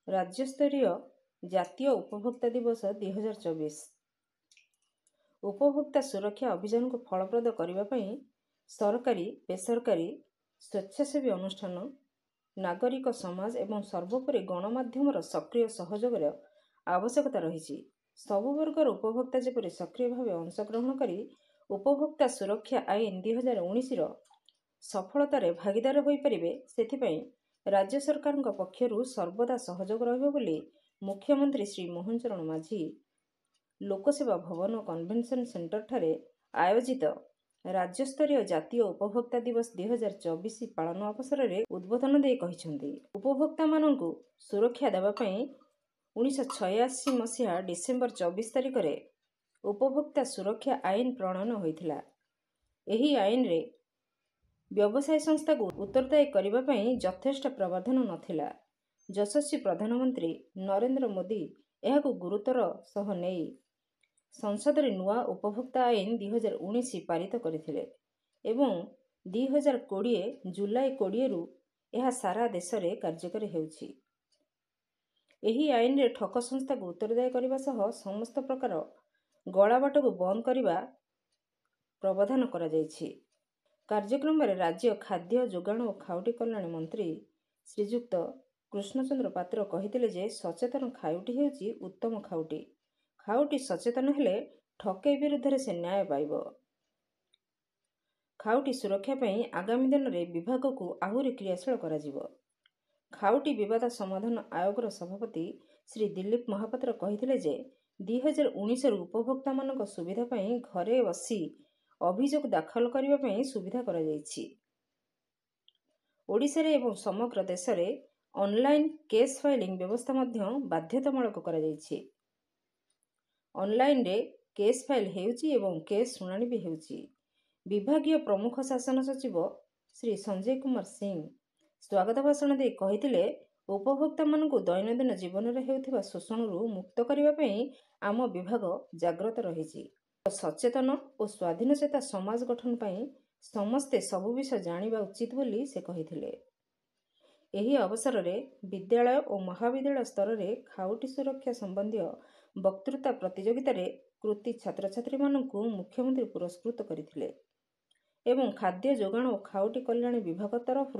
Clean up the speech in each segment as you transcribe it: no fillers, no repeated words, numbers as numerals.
राज्यस्तरीय जातीय उपभोक्ता दिवस 2024 उपभोक्ता सुरक्षा अभियान को फलप्रद करने पर सरकारी बेसरकारी स्वेच्छासेवी अनुष्ठान नागरिक समाज एवं सर्वोपरि गणमाध्यम सक्रिय सहयोग आवश्यकता रही। सबु वर्गर उपभोक्ता जेपरि सक्रिय भाव अंशग्रहण कर उपभोक्ता सुरक्षा आईन 2019 सफलतार भागीदार हो पारे से राज्य सरकार पक्षर सर्वदा सहयोग रही मुख्यमंत्री श्री मोहन चरण माझी लोकसेवा भवन कन्वेंशन सेंटर ठारे आयोजित राज्यस्तरीय जातीय उपभोक्ता दिवस 2024 पालन अवसर में उद्बोधन दे कहिसेंति उपभोक्ता माननकु सुरक्षा देबा पई 1986 मसीहा डिसेम्बर 24 तारिख रे उपभोक्ता सुरक्षा आईन प्रणयन होइथिला। एही आईन रे व्यवसाय संस्था को उत्तरदायी करबा पई यथेष्ट प्रावधान नथिला। यशस्वी प्रधानमंत्री नरेंद्र मोदी एहाकु गुरुतर सह नेई संसद रे नुआ उपभोक्ता आईन 2019 पारित करथिले एवं 2020 जुलाई 20 रु एहा सारा देश रे कार्यकारी हेउछि। एही आईन रे ठक संस्था को उत्तरदायी करबा सह समस्त प्रकार गलाबाट को बंद करबा प्रावधान करा जायछि। कार्यक्रम में राज्य खाद्य जोगाण और खाउटी कल्याण मंत्री श्रीजुक्त कृष्णचंद्र पात्र कहिथिले जे सचेतन खाउटी हेउछि उत्तम खाउटी। खाउटी सचेतन हेले ठकेई विरुद्ध से न्याय पाइब। खाउटी सुरक्षा पई आगामी दिन में विभाग को आहुरी क्रियाशील करा जिवो। खाउटी विवाद समाधान आयोग सभापति श्री दिलीप महापात्र कहिथिले जे 2019 उपभोक्ता मानक सुविधा पई घरे बसी अभियोग दाखल करबा पई सुविधा करा जायछि। ओडिशा रे एवं समग्र देश रे ऑनलाइन केस फाइलिंग व्यवस्था मध्य बाध्यतामूलक करा जायछि। ऑनलाइन रे केस फाइल हेउछि एवं केस सुनानी भी हेउछि। विभागीय प्रमुख शासन सचिव श्री संजय कुमार सिंह स्वागत भाषण दे कहिथिले उपभोक्ता मानकु दैनंदिन जीवन रे हेउथिबा शोषणरू मुक्त करबा पई आम विभाग जाग्रत रहिछि। सचेतन और स्वाधीनचेता समाज गठन पई समस्ते सबु विषय जानिबा उचित बोली से कहिथिले। एही अवसर रे विद्यालय और महाविद्यालय स्तर रे खाउटी सुरक्षा संबंधी वक्तृता प्रतियोगिता रे कृति छात्र छात्री मानकु मुख्यमंत्री पुरस्कृत करथिले एवं खाद्य जोगाण और खाउटी कल्याण विभाग तरफ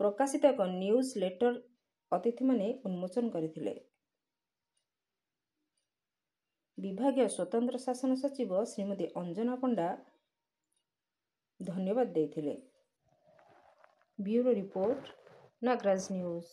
प्रकाशित एक न्यूज लेटर अतिथि माने उन्मोचन करथिले। विभागीय स्वतंत्र शासन सचिव श्रीमती अंजना पंडा धन्यवाद देथिले। Bureau report Nagraj news.